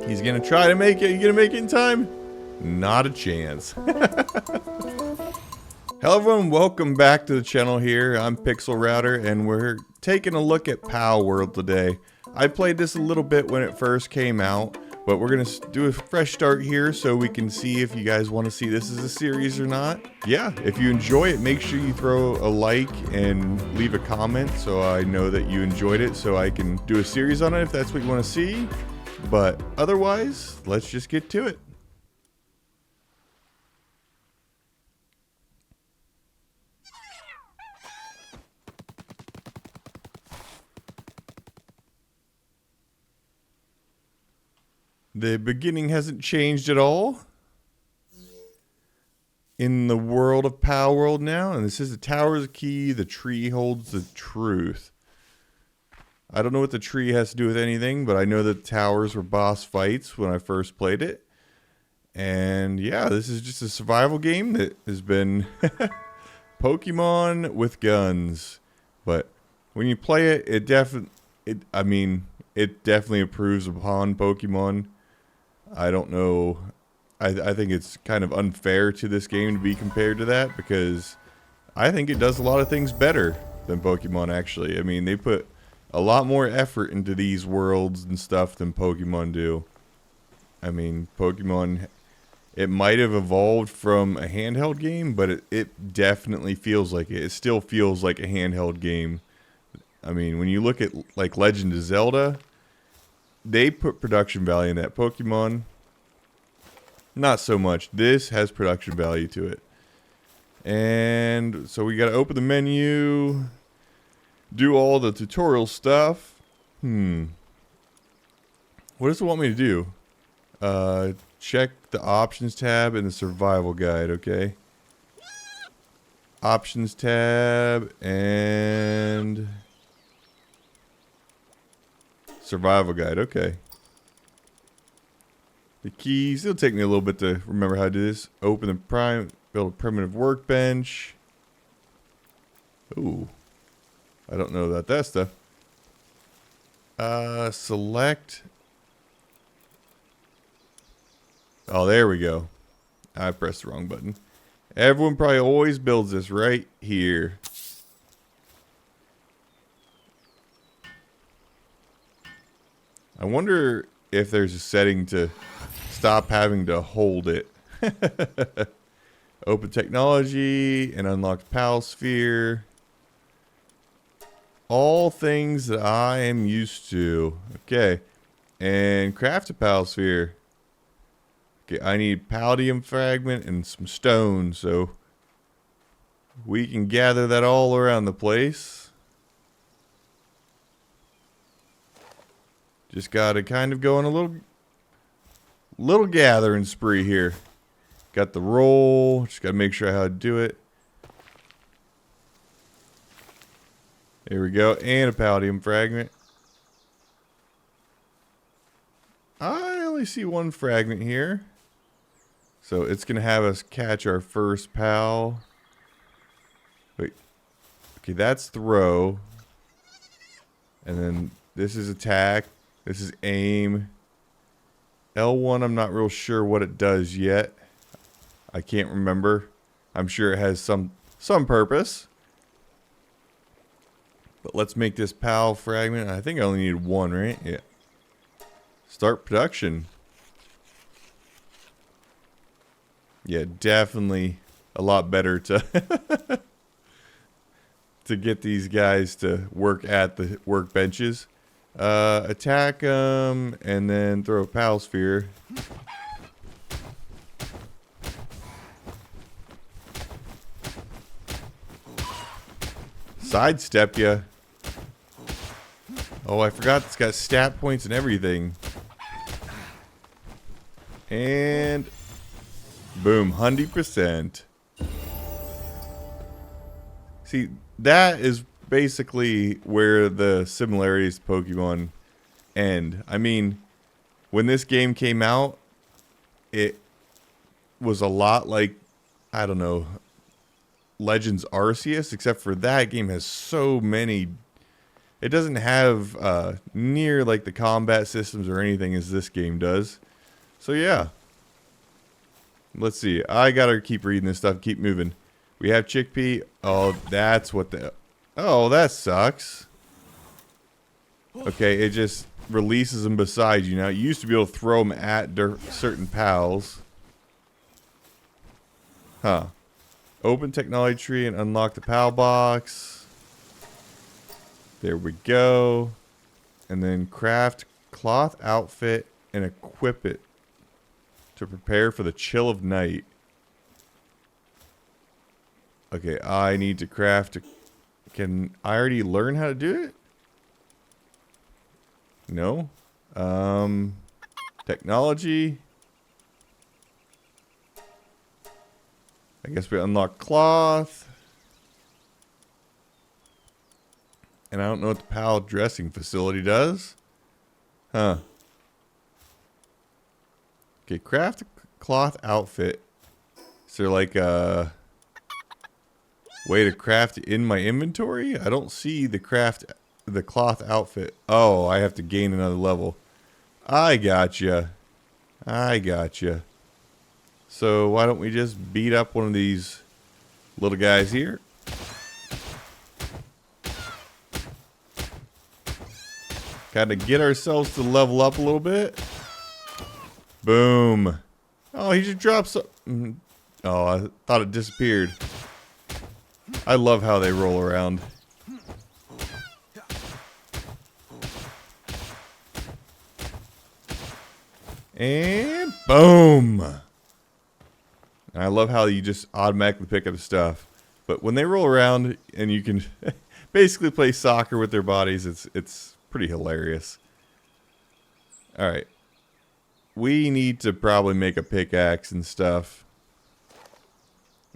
He's gonna try to make it. You gonna make it in time? Not a chance. Hello everyone, welcome back to the channel here. I'm Pixel Router and we're taking a look at Palworld today. I played this a little bit when it first came out, but we're gonna do a fresh start here so we can see if you guys want to see this as a series or not. Yeah, if you enjoy it, make sure you throw a like and leave a comment so I know that you enjoyed it so I can do a series on it if that's what you want to see. But otherwise, let's just get to it. The beginning hasn't changed at all in the world of Palworld now, and this is the tower is the key, the tree holds the truth. I don't know what the tree has to do with anything, but I know that towers were boss fights when I first played it. And yeah, this is just a survival game that has been Pokemon with guns. But when you play it, it definitely improves upon Pokemon. I don't know. I think it's kind of unfair to this game to be compared to that because I think it does a lot of things better than Pokemon actually. I mean, they put a lot more effort into these worlds and stuff than Pokemon do. I mean, Pokemon, it might have evolved from a handheld game, but it definitely feels like it. It still feels like a handheld game. I mean, when you look at like Legend of Zelda, they put production value in that. Pokemon, not so much. This has production value to it. And so we got to open the menu, do all the tutorial stuff. What does it want me to do? Check the options tab in the survival guide, okay? Options tab and survival guide, okay. The keys, it'll take me a little bit to remember how to do this. Open the build a primitive workbench. Ooh. I don't know about that stuff. Select. Oh, there we go. I pressed the wrong button. Everyone probably always builds this right here. I wonder if there's a setting to stop having to hold it. Open technology and unlock Pal Sphere. All things that I am used to. Okay. And craft a Pal Sphere. Okay, I need Palladium fragment and some stone, so we can gather that all around the place. Just gotta kind of go on a little gathering spree here. Got the roll. Just gotta make sure how to do it. There we go, and a Palladium fragment. I only see one fragment here. So it's going to have us catch our first pal. Wait. Okay, that's throw. And then this is attack. This is aim. L1, I'm not real sure what it does yet. I can't remember. I'm sure it has some purpose. But let's make this pal fragment. I think I only need one, right? Yeah. Start production. Yeah, definitely a lot better to to get these guys to work at the workbenches. Attack them and then throw a Pal Sphere. Sidestep ya. Oh, I forgot it's got stat points and everything. And boom, 100%. See, that is basically where the similarities to Pokemon end. I mean, when this game came out, it was a lot like, I don't know, Legends Arceus, except for that game has so many It doesn't have near like the combat systems or anything as this game does. So yeah. Let's see. I gotta keep reading this stuff. Keep moving. We have chickpea. Oh, that's what the... Oh, that sucks. Okay, it just releases them beside you. Now, you used to be able to throw them at certain pals. Huh. Open technology tree and unlock the pal box. There we go. And then craft cloth outfit and equip it to prepare for the chill of night. Okay, I need to craft a... Can I already learn how to do it? No. Technology. I guess we unlock cloth. And I don't know what the pal dressing facility does. Huh. Okay, craft a cloth outfit. Is there like a way to craft in my inventory? I don't see the cloth outfit. Oh, I have to gain another level. I gotcha. I gotcha. So why don't we just beat up one of these little guys here? Kind of get ourselves to level up a little bit. Boom. Oh, he just dropped some... Oh, I thought it disappeared. I love how they roll around. And boom. I love how you just automatically pick up stuff. But when they roll around and you can basically play soccer with their bodies, it's pretty hilarious. Alright. We need to probably make a pickaxe and stuff.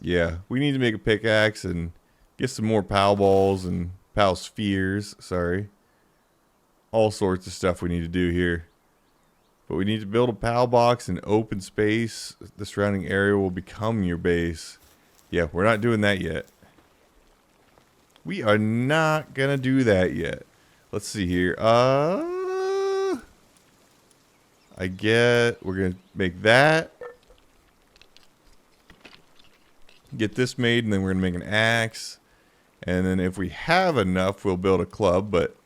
Yeah, we need to make a pickaxe and get some more pal balls and pal spheres. Sorry. All sorts of stuff we need to do here. But we need to build a pal box in open space. The surrounding area will become your base. Yeah, we're not doing that yet. We are not gonna do that yet. Let's see here. I get we're gonna make that. Get this made, and then we're gonna make an axe. And then if we have enough, we'll build a club, but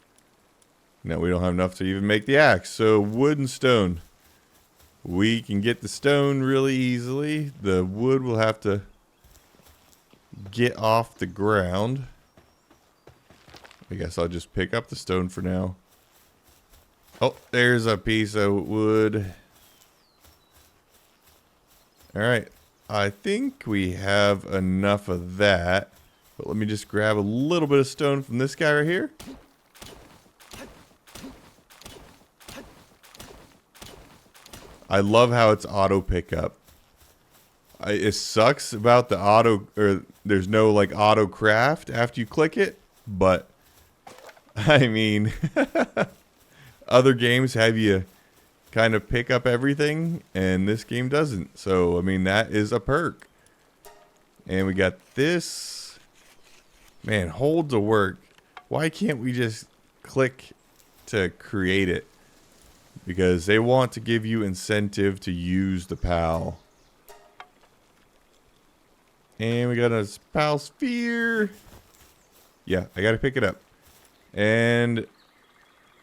no, we don't have enough to even make the axe. So wood and stone. We can get the stone really easily. The wood will have to get off the ground. I guess I'll just pick up the stone for now. Oh, there's a piece of wood. Alright. I think we have enough of that. But let me just grab a little bit of stone from this guy right here. I love how it's auto pickup. It sucks about the auto, or there's no like auto craft after you click it, but I mean, other games have you kind of pick up everything, and this game doesn't. So, I mean, that is a perk. And we got this. Man, hold to work. Why can't we just click to create it? Because they want to give you incentive to use the PAL. And we got a PAL sphere. Yeah, I got to pick it up. And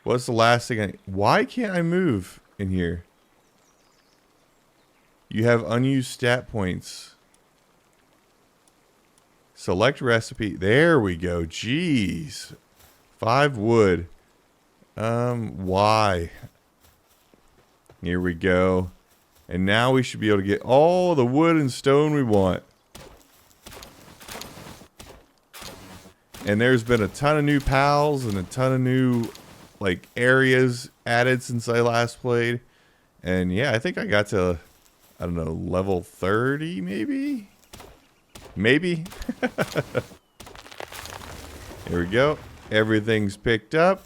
what's the last thing why can't I move in here? You have unused stat points. Select recipe. There we go. Jeez. 5 wood. Why? Here we go. And now we should be able to get all the wood and stone we want. And there's been a ton of new pals and a ton of new like areas added since I last played. And yeah, I think I got to, I don't know, level 30 maybe? Maybe? Here we go. Everything's picked up.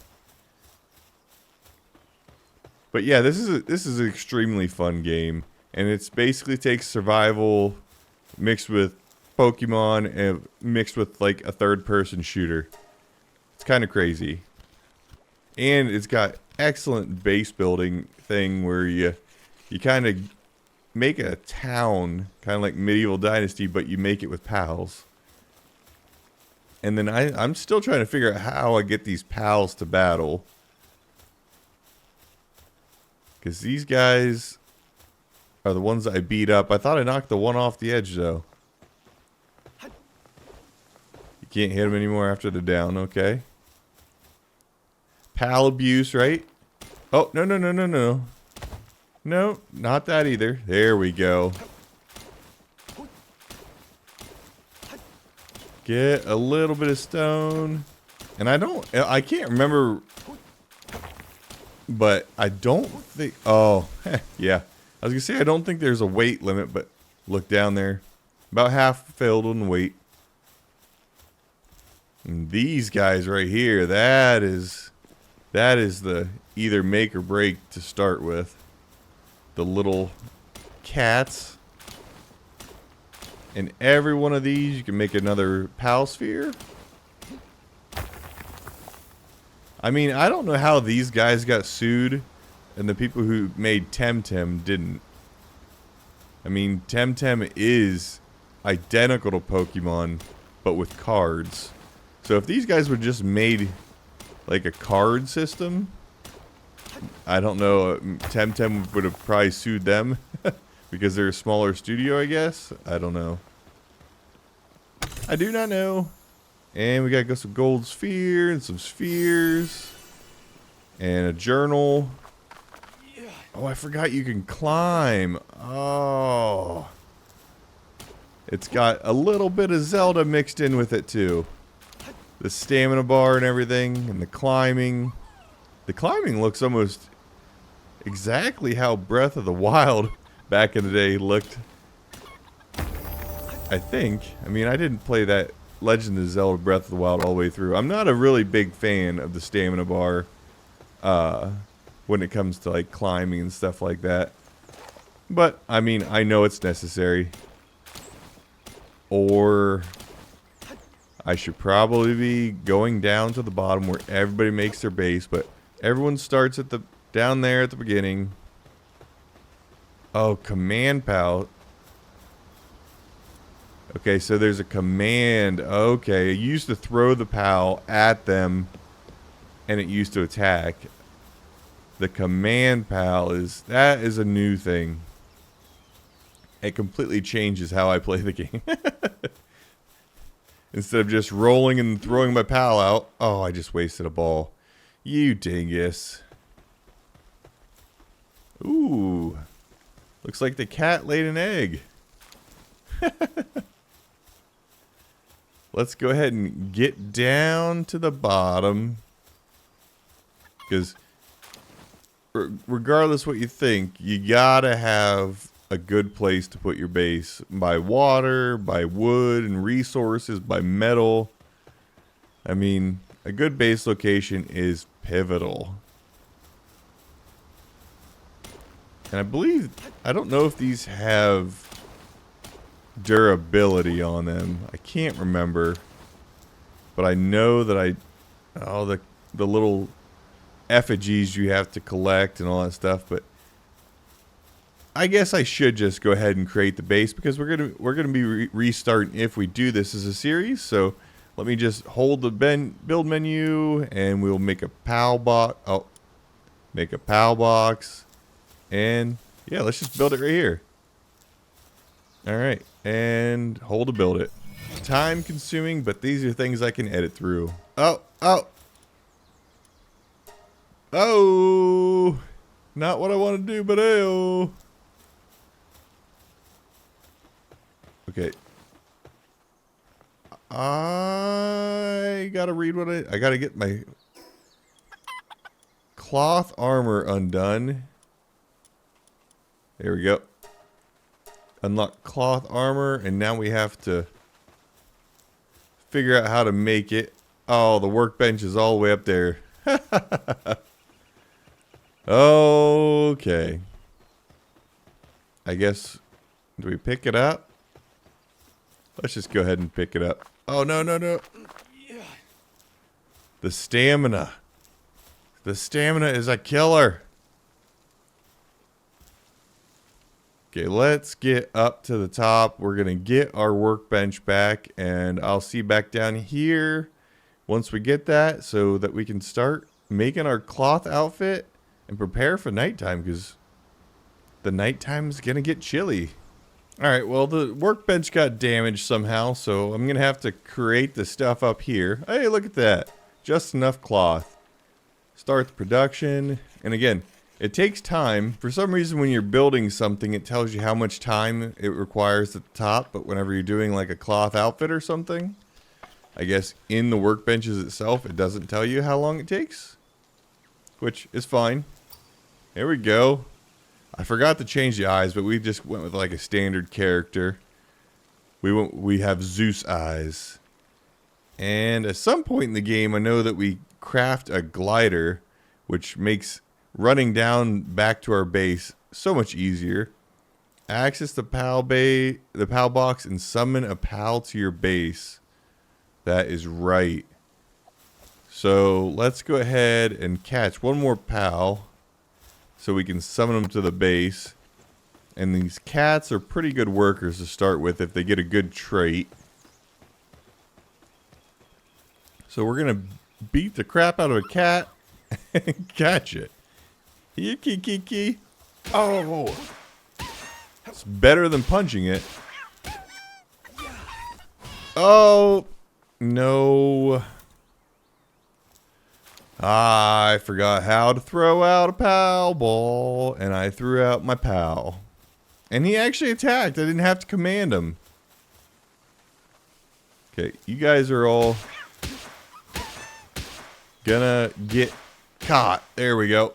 But yeah, this is an extremely fun game, and it's basically takes survival mixed with Pokemon and mixed with like a third-person shooter. It's kind of crazy. And it's got excellent base building thing where you kind of make a town, kind of like Medieval Dynasty, but you make it with pals. And then I'm still trying to figure out how I get these pals to battle. Because these guys are the ones I beat up. I thought I knocked the one off the edge, though. You can't hit him anymore after the down, okay. Pal abuse, right? Oh, no, no, no, no, no. No, not that either. There we go. Get a little bit of stone. And I can't remember, but I don't think, oh, yeah. I was going to say, I don't think there's a weight limit, but look down there. About half filled on weight. And these guys right here, that is the either make or break to start with. The little cats. And every one of these, you can make another pal sphere. I mean, I don't know how these guys got sued and the people who made Temtem didn't. I mean, Temtem is identical to Pokemon, but with cards. So if these guys would just made like a card system, I don't know, Temtem would have probably sued them because they're a smaller studio, I guess. I don't know. I do not know. And we got some gold sphere and some spheres and a journal. Oh, I forgot you can climb. Oh. It's got a little bit of Zelda mixed in with it too. The stamina bar and everything and the climbing. The climbing looks almost exactly how Breath of the Wild back in the day looked. I think. I mean, I didn't play that Legend of Zelda Breath of the Wild all the way through. I'm not a really big fan of the stamina bar when it comes to like climbing and stuff like that. But, I mean, I know it's necessary. Or I should probably be going down to the bottom where everybody makes their base, but everyone starts at the down there at the beginning. Oh, command pal. Okay, so there's a command. Okay, it used to throw the pal at them, and it used to attack. The command pal is a new thing. It completely changes how I play the game. Instead of just rolling and throwing my pal out. Oh, I just wasted a ball. You dingus. Ooh. Looks like the cat laid an egg. Let's go ahead and get down to the bottom. Because regardless what you think, you gotta have a good place to put your base. By water, by wood and resources, by metal. I mean, a good base location is pivotal. And I believe, I don't know if these have durability on them. I can't remember. But I know that the little effigies you have to collect and all that stuff, but I guess I should just go ahead and create the base because we're gonna be restarting if we do this as a series. So let me just hold the build menu and we'll make a PAL box. Oh, make a PAL box, and yeah, let's just build it right here. All right, and hold to build it. Time consuming, but these are things I can edit through. Oh, not what I want to do, but oh. Okay. I gotta read what I gotta get my cloth armor undone. There we go. Unlock cloth armor, and now we have to figure out how to make it. Oh, the workbench is all the way up there. Okay. I guess, do we pick it up? Let's just go ahead and pick it up. Oh, no, no, no. The stamina. The stamina is a killer. Okay, let's get up to the top. We're going to get our workbench back, and I'll see you back down here once we get that so that we can start making our cloth outfit and prepare for nighttime, because the nighttime is going to get chilly. Alright, well, the workbench got damaged somehow, so I'm going to have to create the stuff up here. Hey, look at that. Just enough cloth. Start the production. And again, it takes time. For some reason, when you're building something, it tells you how much time it requires at the top. But whenever you're doing like a cloth outfit or something, I guess in the workbenches itself, it doesn't tell you how long it takes. Which is fine. There we go. I forgot to change the eyes, but we just went with like a standard character. We have Zeus eyes. And at some point in the game, I know that we craft a glider, which makes running down back to our base so much easier. Access the PAL box and summon a PAL to your base. That is right. So let's go ahead and catch one more PAL so we can summon them to the base. And these cats are pretty good workers to start with if they get a good trait. So we're going to beat the crap out of a cat and catch it. Kiki. Oh. It's better than punching it. Oh. No. I forgot how to throw out a PAL ball, and I threw out my PAL. And he actually attacked. I didn't have to command him. Okay, you guys are all gonna get caught. There we go.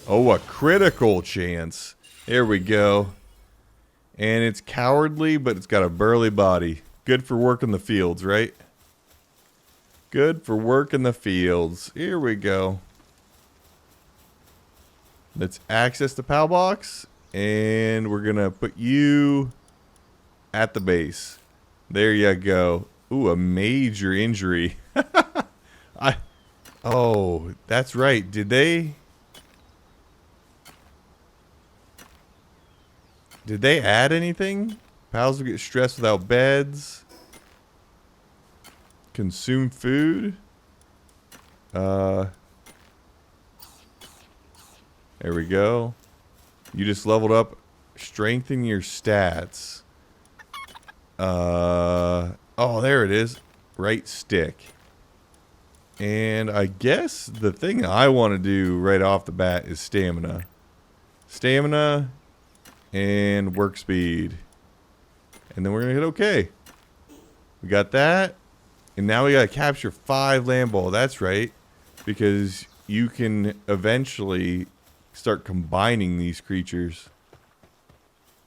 Oh, a critical chance. There we go. And it's cowardly, but it's got a burly body. Good for work in the fields, right? Good for work in the fields. Here we go. Let's access the PAL box. And we're going to put you at the base. There you go. Ooh, a major injury. Oh, that's right. Did they add anything? Pals will get stressed without beds. Consume food. There we go. You just leveled up. Strengthen your stats. Oh, there it is. Right stick. And I guess the thing I want to do right off the bat is stamina. Stamina and work speed. And then we're going to hit okay. We got that. And now we got to capture 5 land ball. That's right. Because you can eventually start combining these creatures.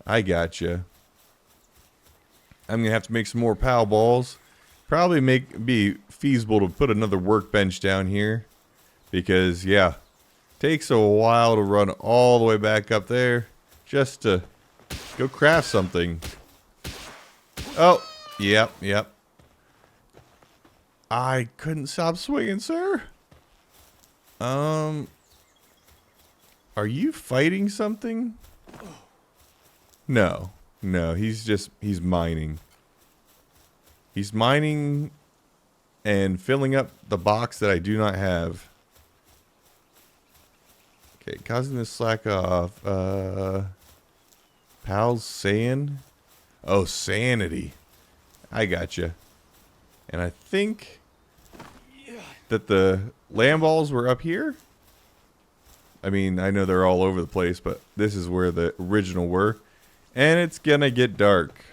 I gotcha. I'm going to have to make some more PAL balls. Probably be feasible to put another workbench down here. Because, yeah, takes a while to run all the way back up there just to go craft something. Oh, yep. I couldn't stop swinging, sir. Are you fighting something? No, he's mining. He's mining and filling up the box that I do not have. Okay, causing this slack off. Pal's saying? Oh, sanity. I gotcha. And I think that the land balls were up here. I mean, I know they're all over the place, but this is where the original were. And it's gonna get dark.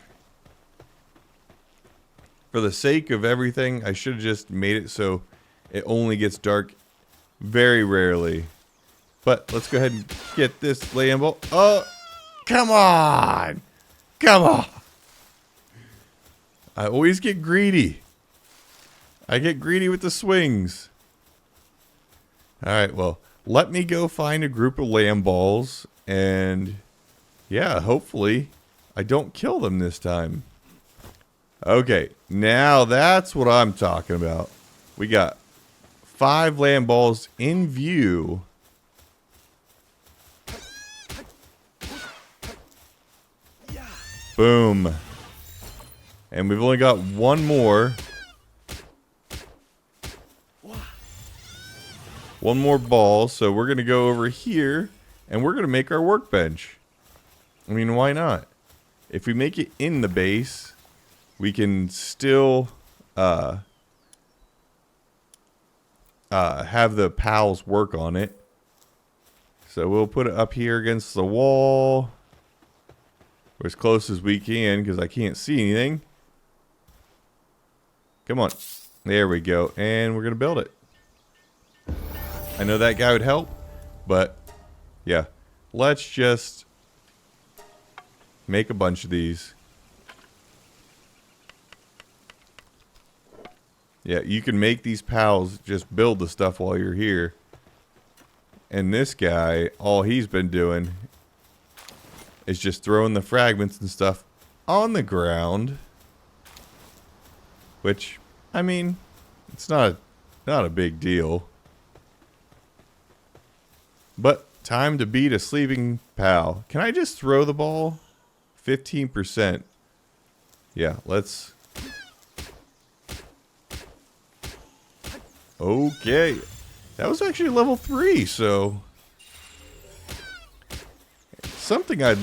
For the sake of everything, I should have just made it so it only gets dark very rarely. But let's go ahead and get this land ball. Oh, come on! Come on! I always get greedy. I get greedy with the swings. Alright, well, let me go find a group of land balls. And, yeah, hopefully I don't kill them this time. Okay, now that's what I'm talking about. We got 5 land balls in view. Boom. And we've only got one more. One more ball, so we're going to go over here, and we're going to make our workbench. I mean, why not? If we make it in the base, we can still have the pals work on it. So we'll put it up here against the wall. Or as close as we can, because I can't see anything. Come on. There we go. And we're going to build it. I know that guy would help, but yeah. Let's just make a bunch of these. Yeah, you can make these pals just build the stuff while you're here. And this guy, all he's been doing is just throwing the fragments and stuff on the ground. Which, I mean, it's not a big deal. But time to beat a sleeping pal. Can I just throw the ball? 15%. Yeah, let's... Okay. That was actually level 3, so... Something I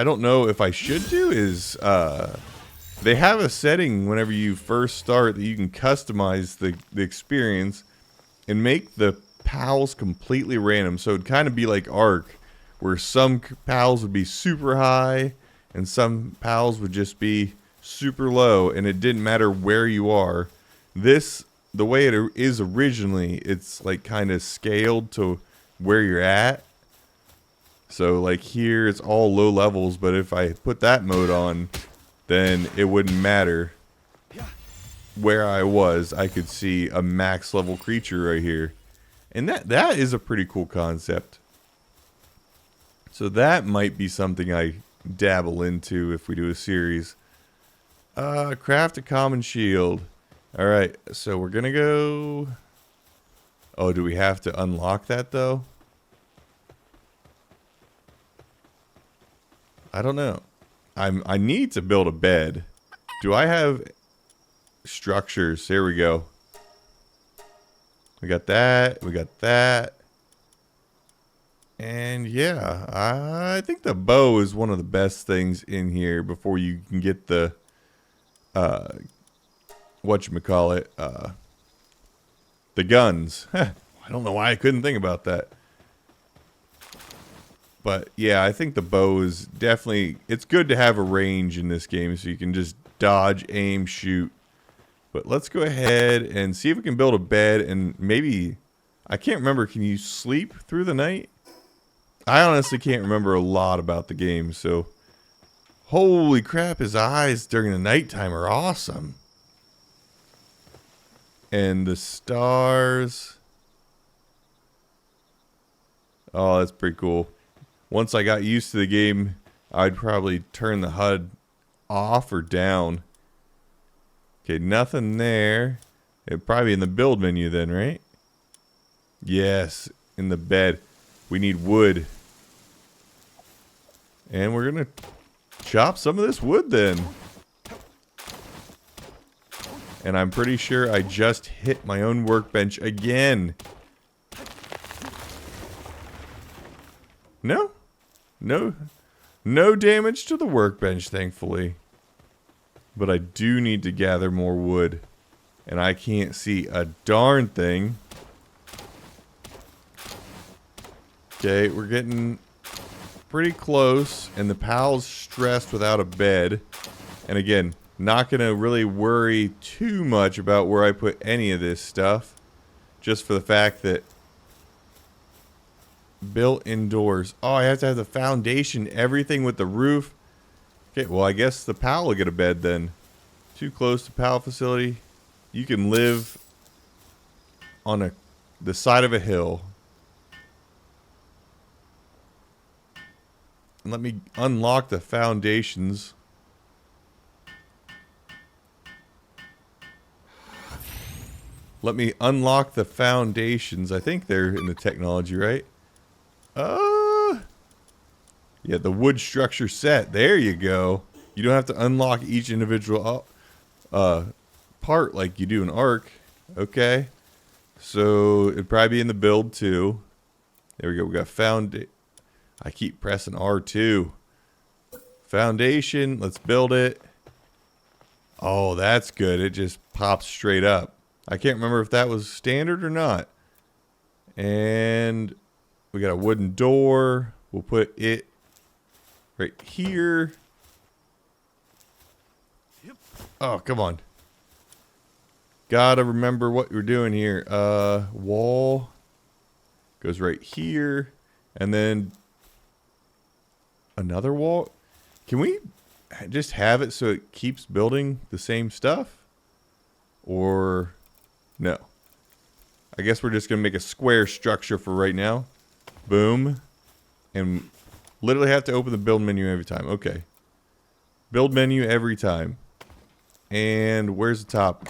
don't know if I should do is... They have a setting whenever you first start that you can customize the experience and make the pals completely random. So it'd kind of be like Ark, where some pals would be super high and some pals would just be super low, and it didn't matter where you are. This, the way it is originally, it's like kind of scaled to where you're at. So like here it's all low levels, but if I put that mode on, then it wouldn't matter where I was. I could see a max level creature right here. And that is a pretty cool concept. So that might be something I dabble into if we do a series. Craft a common shield. Alright, so we're gonna go... Oh, do we have to unlock that though? I don't know. I need to build a bed. Do I have structures? Here we go. We got that. We got that. And yeah, I think the bow is one of the best things in here before you can get the whatchamacallit, the guns. I don't know why I couldn't think about that. But yeah, I think the bow is definitely, it's good to have a range in this game so you can just dodge, aim, shoot. But let's go ahead and see if we can build a bed, and maybe, I can't remember, can you sleep through the night? I honestly can't remember a lot about the game, so holy crap, his eyes during the nighttime are awesome. And the stars. Oh, that's pretty cool. Once I got used to the game, I'd probably turn the HUD off or down. Okay, nothing there. It'd probably be in the build menu then, right? Yes, in the bed. We need wood. And we're gonna chop some of this wood then. And I'm pretty sure I just hit my own workbench again. No? No damage to the workbench, thankfully. But I do need to gather more wood. And I can't see a darn thing. Okay, we're getting pretty close. And the pal's stressed without a bed. And again, not going to really worry too much about where I put any of this stuff. Just for the fact that built indoors. Oh, I have to have the foundation, everything with the roof. Okay, well, I guess the pal will get a bed then. Too close to pal facility. You can live on the side of a hill. And let me unlock the foundations. Let me unlock the foundations. I think they're in the technology, right? Yeah, the wood structure set. There you go. You don't have to unlock each individual part like you do in Ark. Okay. So it'd probably be in the build too. There we go. We got I keep pressing R2. Foundation. Let's build it. Oh, that's good. It just pops straight up. I can't remember if that was standard or not. And we got a wooden door. We'll put it right here. Yep. Oh, come on. Gotta remember what we're doing here. Wall goes right here. And then another wall. Can we just have it so it keeps building the same stuff? Or no? I guess we're just going to make a square structure for right now. Boom. And literally have to open the build menu every time. Okay. Build menu every time. And where's the top?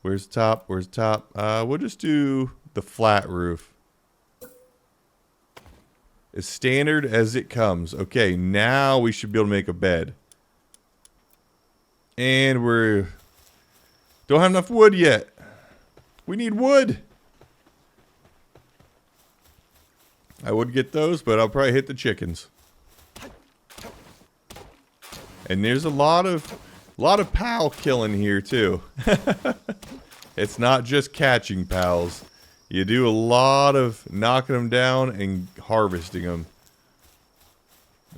Where's the top? Where's the top? We'll just do the flat roof. As standard as it comes. Okay, now we should be able to make a bed. And don't have enough wood yet. We need wood. I would get those, but I'll probably hit the chickens. And there's a lot of pal killing here too. It's not just catching pals. You do a lot of knocking them down and harvesting them.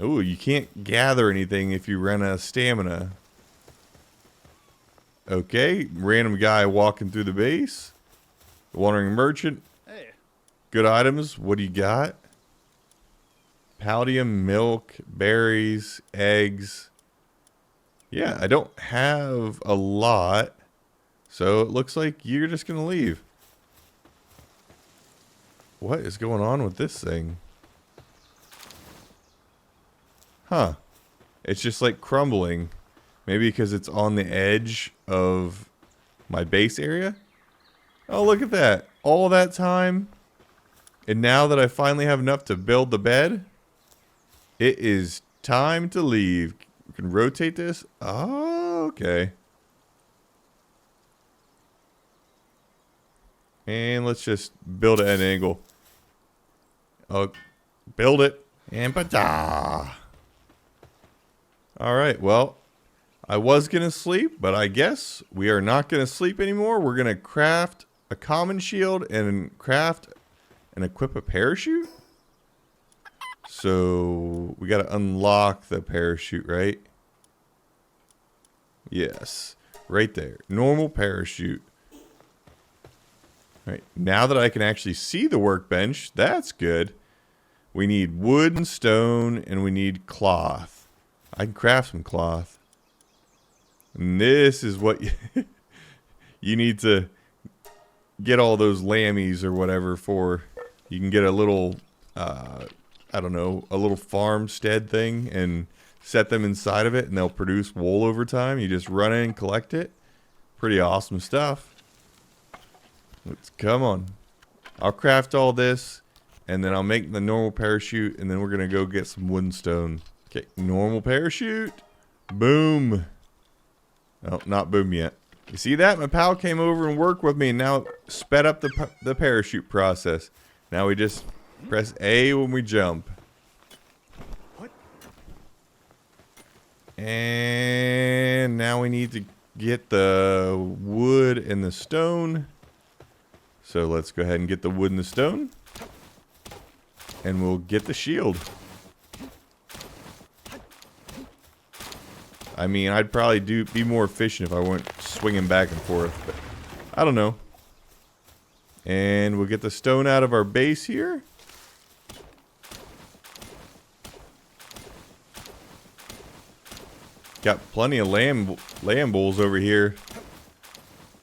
Oh, you can't gather anything if you run out of stamina. Okay, random guy walking through the base. Wandering merchant. Hey. Good items. What do you got? Palladium, milk, berries, eggs. Yeah, I don't have a lot. So it looks like you're just going to leave. What is going on with this thing? Huh. It's just like crumbling. Maybe because it's on the edge of my base area? Oh, look at that. All that time. And now that I finally have enough to build the bed, it is time to leave. We can rotate this. Oh, okay. And let's just build it at an angle. Oh, build it. And ba-da. All right, well, I was going to sleep, but I guess we are not going to sleep anymore. We're going to craft a common shield and craft and equip a parachute. So we got to unlock the parachute, right? Yes, right there. Normal parachute. All right, now that I can actually see the workbench, that's good. We need wood and stone, and we need cloth. I can craft some cloth. And this is what you need to get all those lammies or whatever for. You can get a little, I don't know, a little farmstead thing and set them inside of it, and they'll produce wool over time. You just run in and collect it. Pretty awesome stuff. Come on. I'll craft all this, and then I'll make the normal parachute, and then we're going to go get some wood and stone. Okay, normal parachute. Boom. Oh, not boom yet. You see that? My pal came over and worked with me, and now sped up the parachute process. Now we just press A when we jump. What? And now we need to get the wood and the stone. So let's go ahead and get the wood and the stone. And we'll get the shield. I mean, I'd probably be more efficient if I weren't swinging back and forth, but I don't know. And we'll get the stone out of our base here. Got plenty of lamb bulls over here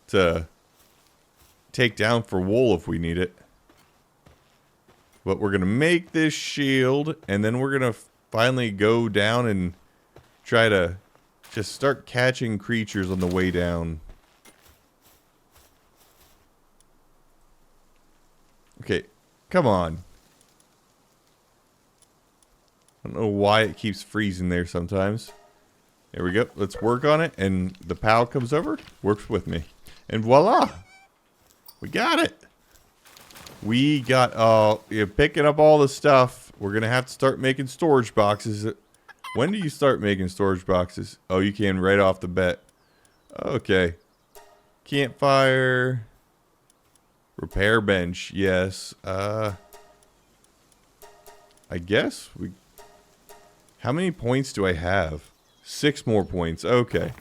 to take down for wool if we need it. But we're going to make this shield, and then we're going to finally go down and try to just start catching creatures on the way down. Okay, come on. I don't know why it keeps freezing there sometimes. There we go. Let's work on it. And the pal comes over, works with me. And voila! We got it! We got, you're picking up all the stuff. We're going to have to start making storage boxes. When do you start making storage boxes? Oh, you can right off the bat. Okay. Campfire. Repair bench. Yes. I guess we... How many points do I have? 6 more points. Okay.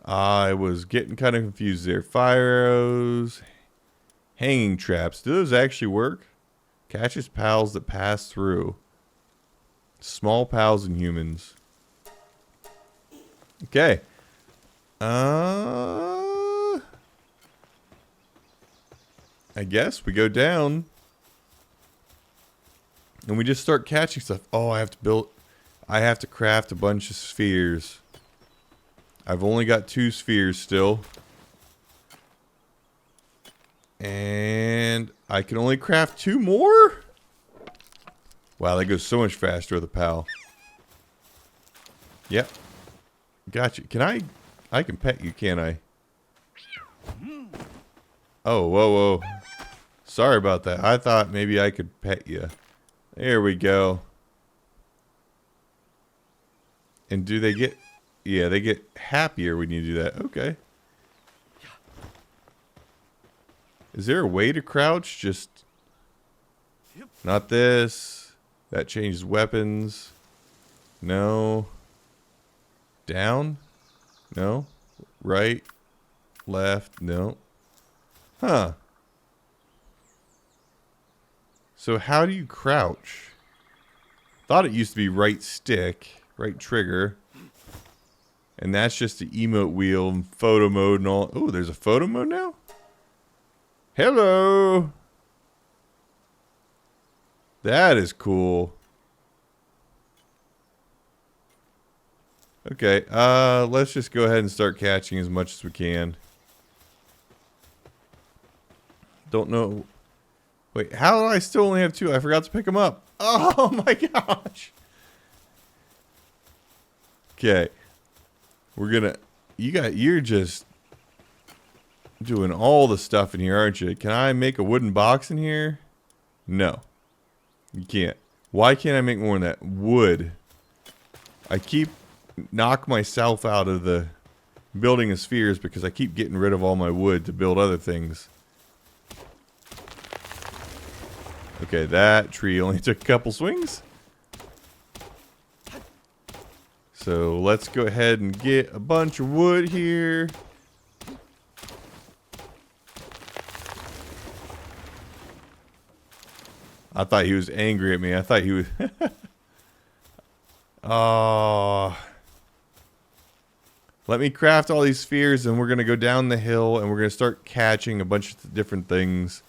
I was getting kind of confused there. Fire arrows. Hanging traps. Do those actually work? Catches pals that pass through. Small pals and humans. Okay. I guess we go down. And we just start catching stuff. Oh, I have to craft a bunch of spheres. I've only got 2 spheres still. And I can only craft 2 more? Wow, that goes so much faster with a pal. Yep. Gotcha. I can pet you, can't I? Oh, whoa, whoa. Sorry about that. I thought maybe I could pet you. There we go. And do they get... Yeah, they get happier when you do that. Okay. Is there a way to crouch? Just... Not this. That changes weapons. No. Down? No. Right. Left. No. Huh. So how do you crouch? Thought it used to be right stick. Right trigger. And that's just the emote wheel and photo mode and all. Oh, there's a photo mode now? Hello. That is cool. Okay, let's just go ahead and start catching as much as we can. Don't know. Wait, how do I still only have 2? I forgot to pick them up. Oh my gosh. Okay. We're gonna... You're just doing all the stuff in here, aren't you? Can I make a wooden box in here? No. You can't. Why can't I make more than that? Wood. I keep knock myself out of the building of spheres because I keep getting rid of all my wood to build other things. Okay, that tree only took a couple swings. So let's go ahead and get a bunch of wood here. I thought he was angry at me. I thought he was... Oh. Let me craft all these spheres and we're going to go down the hill and we're going to start catching a bunch of different things.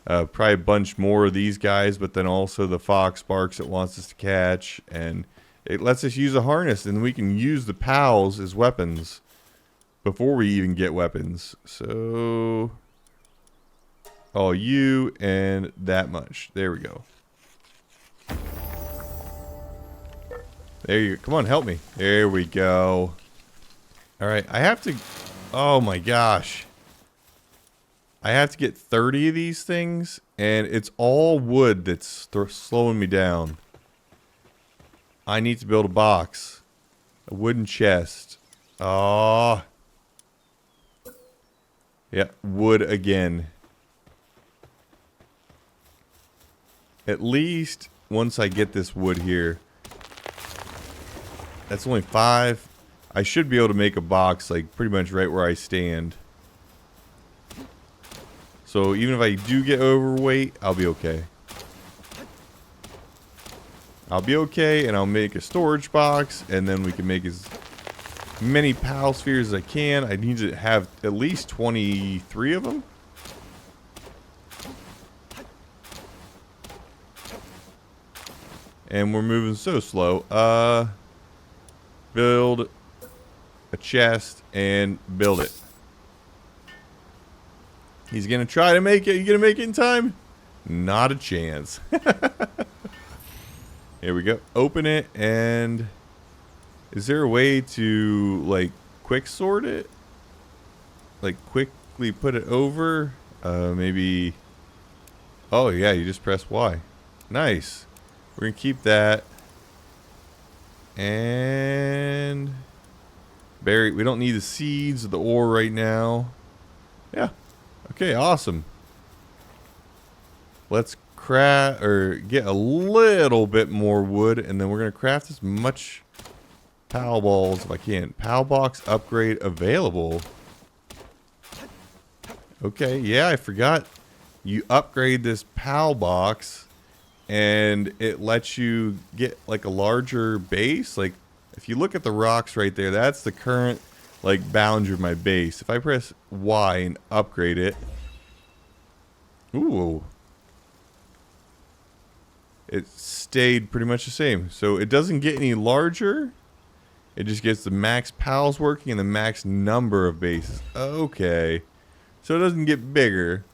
Probably a bunch more of these guys, but then also the fox barks it wants us to catch. And it lets us use a harness and we can use the pals as weapons before we even get weapons. So... all you and that much. There we go. There you go. Come on, help me. There we go. Alright, I have to... Oh my gosh. I have to get 30 of these things, and it's all wood that's slowing me down. I need to build a box. A wooden chest. Oh. Yeah, wood again. At least once I get this wood here. That's only 5. I should be able to make a box like pretty much right where I stand. So even if I do get overweight, I'll be okay. I'll be okay and I'll make a storage box and then we can make as many pal spheres as I can. I need to have at least 23 of them. And we're moving so slow. Build a chest and build it. He's gonna try to make it. You gonna make it in time? Not a chance. Here we go. Open it, and is there a way to like quick sort it? Like quickly put it over? Maybe. Oh yeah, you just press Y. Nice. We're gonna keep that. And berry. We don't need the seeds or the ore right now. Yeah. Okay. Awesome. Let's craft or get a little bit more wood, and then we're gonna craft as much PAL balls if I can. PAL box upgrade available. Okay, yeah, I forgot. You upgrade this PAL box, and it lets you get like a larger base. Like if you look at the rocks right there, that's the current like boundary of my base. If I press Y and upgrade it, ooh. It stayed pretty much the same. So it doesn't get any larger. It just gets the max pals working and the max number of bases. Okay. So it doesn't get bigger.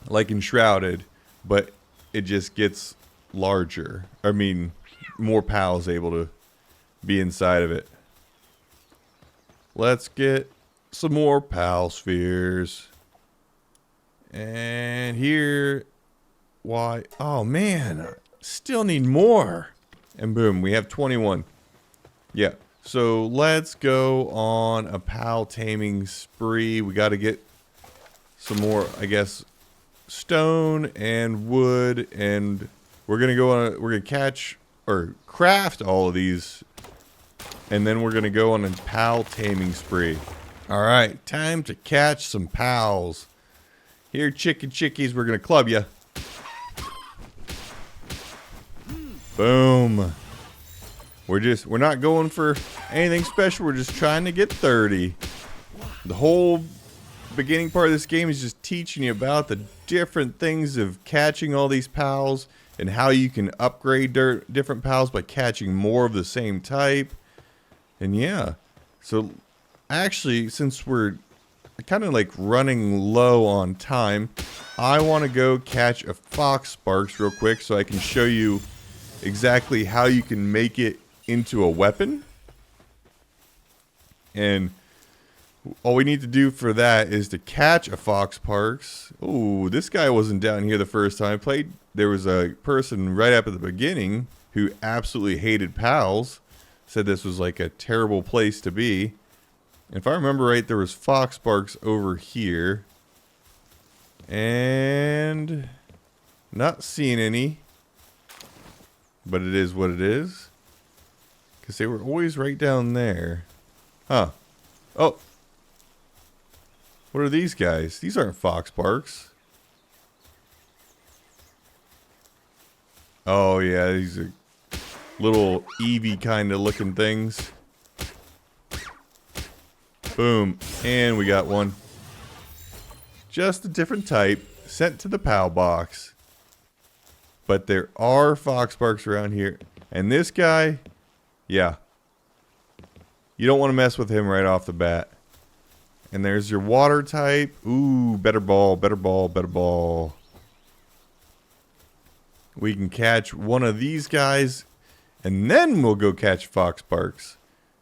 Like in Shrouded. But it just gets larger. I mean, more pals able to be inside of it. Let's get some more pal spheres. And here... Why? Oh, man. Still need more. And boom, we have 21. Yeah. So let's go on a pal taming spree. We got to get some more, I guess, stone and wood. And we're going to go on we're going to catch or craft all of these. And then we're going to go on a pal taming spree. All right. Time to catch some pals. Here, chicken chickies, we're going to club you. Boom. We're not going for anything special. We're just trying to get 30. The whole beginning part of this game is just teaching you about the different things of catching all these pals and how you can upgrade different pals by catching more of the same type. And yeah. So actually, since we're kind of like running low on time, I want to go catch a fox sparks real quick so I can show you exactly how you can make it into a weapon. And all we need to do for that is to catch a fox sparks. Oh, this guy wasn't down here the first time I played. There was a person right up at the beginning who absolutely hated pals. Said this was like a terrible place to be. And if I remember right, there was fox sparks over here. And not seeing any. But it is what it is. Because they were always right down there. Huh. Oh. What are these guys? These aren't fox sparks. Oh yeah, these are little Eevee kind of looking things. Boom. And we got one. Just a different type. Sent to the PAL box. But there are fox sparks around here. And this guy, yeah. You don't want to mess with him right off the bat. And there's your water type. Ooh, better ball, better ball, better ball. We can catch one of these guys. And then we'll go catch fox sparks.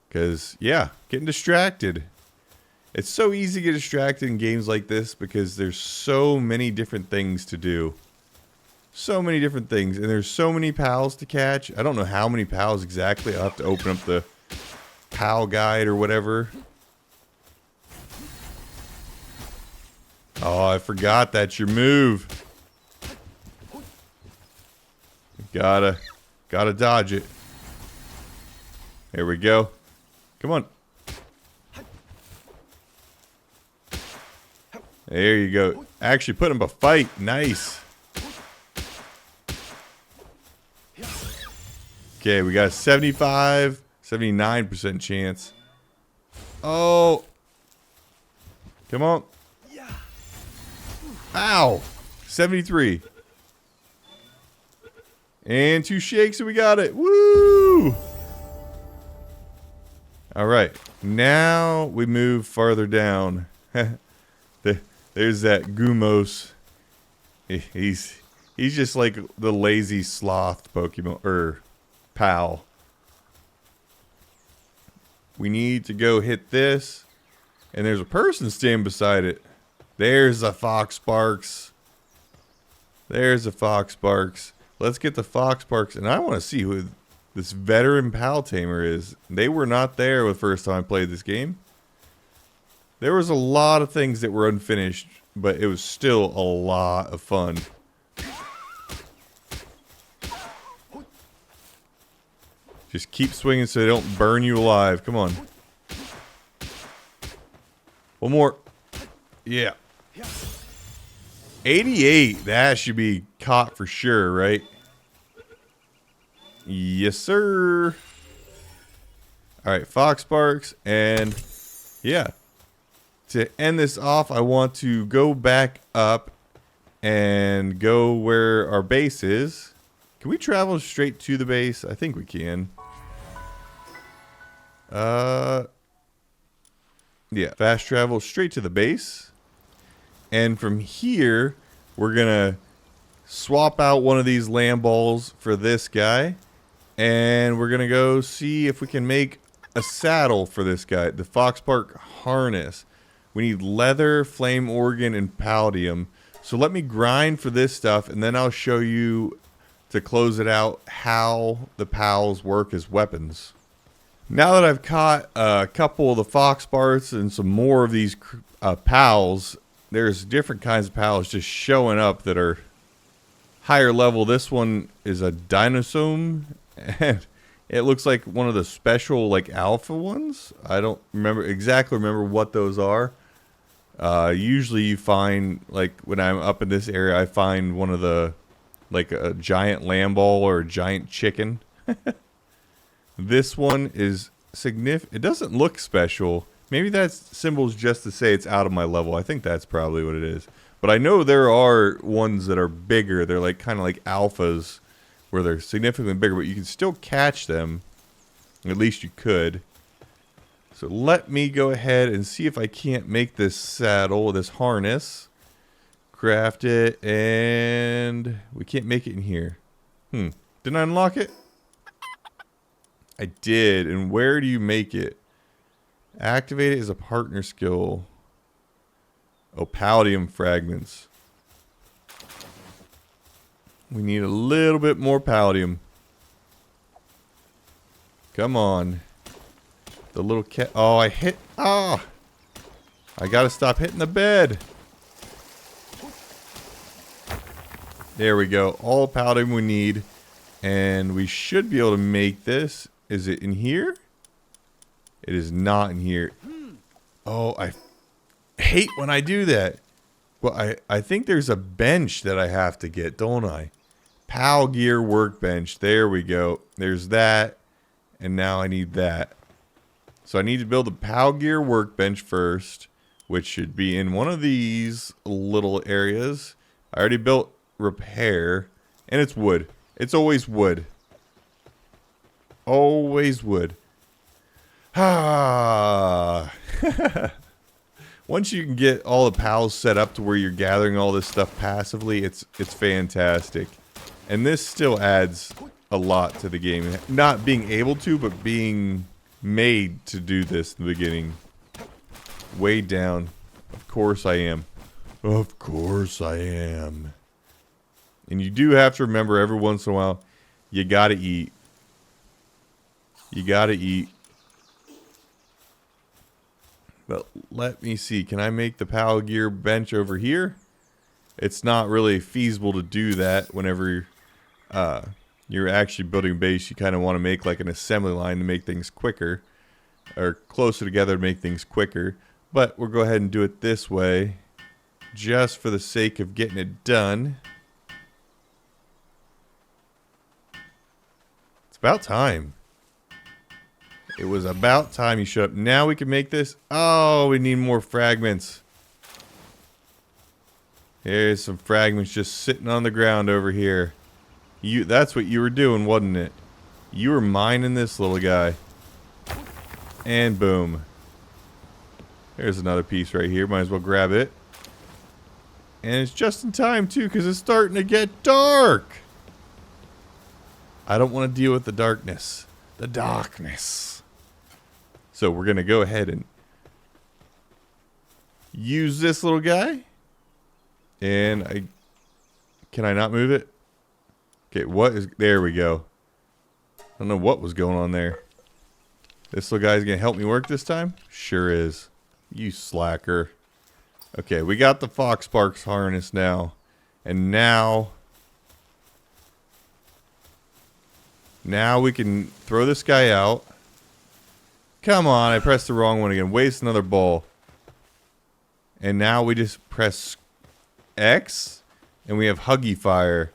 Because, yeah, getting distracted. It's so easy to get distracted in games like this because there's so many different things to do. So many different things, and there's so many pals to catch. I don't know how many pals exactly. I'll have to open up the pal guide or whatever. Oh, I forgot that's your move. Gotta dodge it. There we go. Come on. There you go. Actually put him a fight. Nice. Okay, we got a 75, 79% chance. Oh. Come on. Ow. 73. And 2 shakes and we got it. Woo! Alright. Now we move farther down. There's that Gumos. He's just like the lazy sloth Pokemon or pal. We need to go hit this, and there's a person standing beside it. There's a Fox Sparks. There's a Fox Sparks. Let's get the Fox Sparks, and I want to see who this veteran pal tamer is. They were not there the first time I played this game. There was a lot of things that were unfinished, but it was still a lot of fun. Just keep swinging so they don't burn you alive. Come on. One more. Yeah. 88. That should be caught for sure, right? Yes, sir. All right, Fox Sparks. And yeah. To end this off, I want to go back up and go where our base is. Can we travel straight to the base? I think we can. Yeah, fast travel straight to the base. And from here, we're going to swap out one of these land balls for this guy. And we're going to go see if we can make a saddle for this guy. The Foxpark harness. We need leather, flame organ, and palladium. So let me grind for this stuff, and then I'll show you, to close it out, how the pals work as weapons. Now that I've caught a couple of the fox parts and some more of these pals, there's different kinds of pals just showing up that are higher level. This one is a dinosaur, and it looks like one of the special like alpha ones. I don't exactly remember what those are. Usually you find, like when I'm up in this area, I find one of the, like a giant lamb ball or a giant chicken. This one is significant. It doesn't look special. Maybe that symbol's just to say it's out of my level. I think that's probably what it is. But I know there are ones that are bigger. They're like kind of like alphas where they're significantly bigger, but you can still catch them. At least you could. So let me go ahead and see if I can't make this saddle, this harness. Craft it, and we can't make it in here. Didn't I unlock it? I did. And where do you make it? Activate it as a partner skill. Oh, palladium fragments. We need a little bit more palladium. Come on. The little cat. Oh, I hit. Ah! I gotta stop hitting the bed. There we go. All the palladium we need. And we should be able to make this. Is it in here? It is not in here. Oh, I hate when I do that. Well, I think there's a bench that I have to get, don't I? Pal Gear Workbench. There we go. There's that. And now I need that. So I need to build a Pal Gear Workbench first, which should be in one of these little areas. I already built repair. And it's wood. It's always wood. Always wood. Ah. Once you can get all the pals set up to where you're gathering all this stuff passively, it's fantastic. And this still adds a lot to the game. Not being able to, but being made to do this in the beginning. Way down. Of course I am. Of course I am. And you do have to remember every once in a while, you gotta eat. You gotta eat. But let me see. Can I make the Pal Gear bench over here? It's not really feasible to do that whenever you're actually building a base. You kind of want to make like an assembly line to make things quicker. Or closer together to make things quicker. But we'll go ahead and do it this way. Just for the sake of getting it done. It's about time. It was about time you showed up. Now we can make this. Oh, we need more fragments. Here's some fragments just sitting on the ground over here. That's what you were doing, wasn't it? You were mining this little guy. And boom. There's another piece right here. Might as well grab it. And it's just in time, too, because it's starting to get dark. I don't want to deal with the darkness. The darkness. So we're going to go ahead and use this little guy. And can I not move it? Okay, there we go. I don't know what was going on there. This little guy's going to help me work this time? Sure is. You slacker. Okay, we got the Fox Sparks harness now. And now we can throw this guy out. Come on, I pressed the wrong one again. Waste another ball. And now we just press X. And we have Huggy Fire.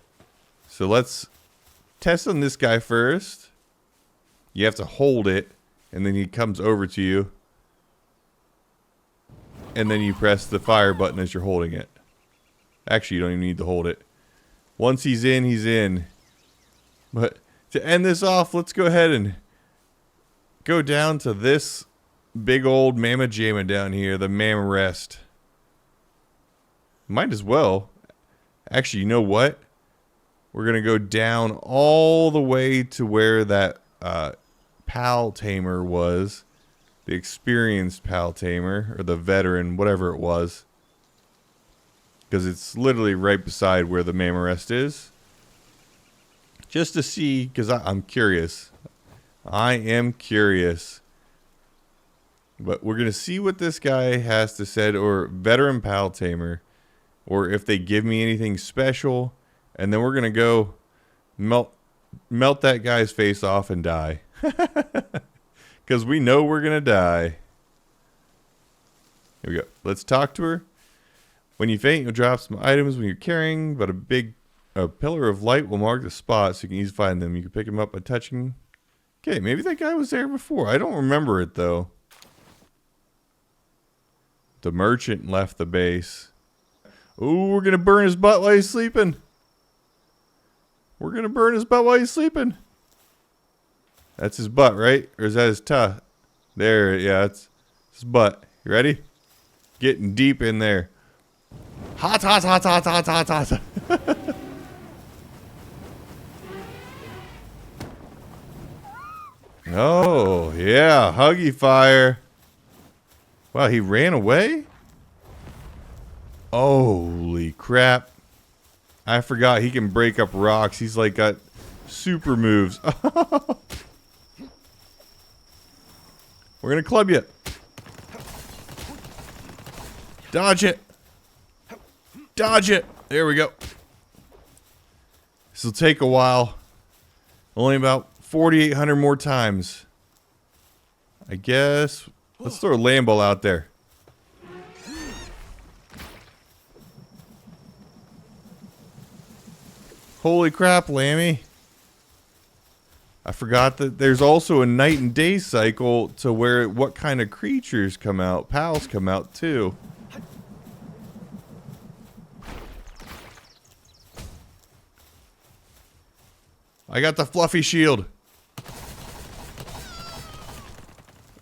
So let's test on this guy first. You have to hold it. And then he comes over to you. And then you press the fire button as you're holding it. Actually, you don't even need to hold it. Once he's in, he's in. But to end this off, let's go ahead and go down to this big old Mama Jamma down here, the Mama Rest. Might as well. Actually, you know what? We're going to go down all the way to where that Pal Tamer was. The experienced Pal Tamer, or the veteran, whatever it was. Because it's literally right beside where the Mama Rest is. Just to see, because I'm curious. I am curious. But we're going to see what this guy has to say, or veteran Pal Tamer. Or if they give me anything special. And then we're going to go melt that guy's face off and die. Because we know we're going to die. Here we go. Let's talk to her. When you faint, you'll drop some items when you're carrying, but a pillar of light will mark the spot so you can easily find them. You can pick them up by touching. Okay, maybe that guy was there before. I don't remember it, though. The merchant left the base. Ooh, we're going to burn his butt while he's sleeping. We're going to burn his butt while he's sleeping. That's his butt, right? Or is that his tuh? There, yeah, that's his butt. You ready? Getting deep in there. Hot, hot, hot, hot, hot, hot, hot. Oh, yeah, Huggy Fire. Wow, he ran away? Holy crap. I forgot he can break up rocks. He's like got super moves. We're going to club you. Dodge it. Dodge it. There we go. This will take a while. Only about 4,800 more times. I guess. Let's throw a Lambo out there. Holy crap, Lammy. I forgot that there's also a night and day cycle to where what kind of creatures come out. Pals come out too. I got the fluffy shield.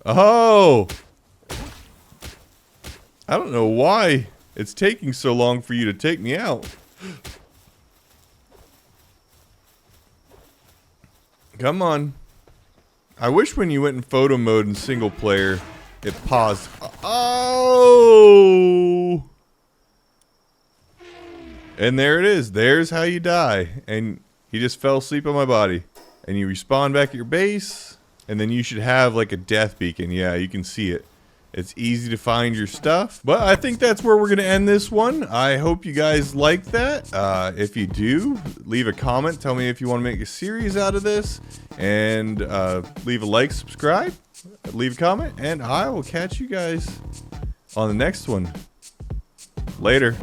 Oh! I don't know why it's taking so long for you to take me out. Come on. I wish when you went in photo mode in single player, it paused. Oh! And there it is. There's how you die. And he just fell asleep on my body. And you respawn back at your base. And then you should have like a death beacon. Yeah, you can see it. It's easy to find your stuff. But I think that's where we're going to end this one. I hope you guys liked that. If you do, leave a comment. Tell me if you want to make a series out of this. And leave a like, subscribe, leave a comment. And I will catch you guys on the next one. Later.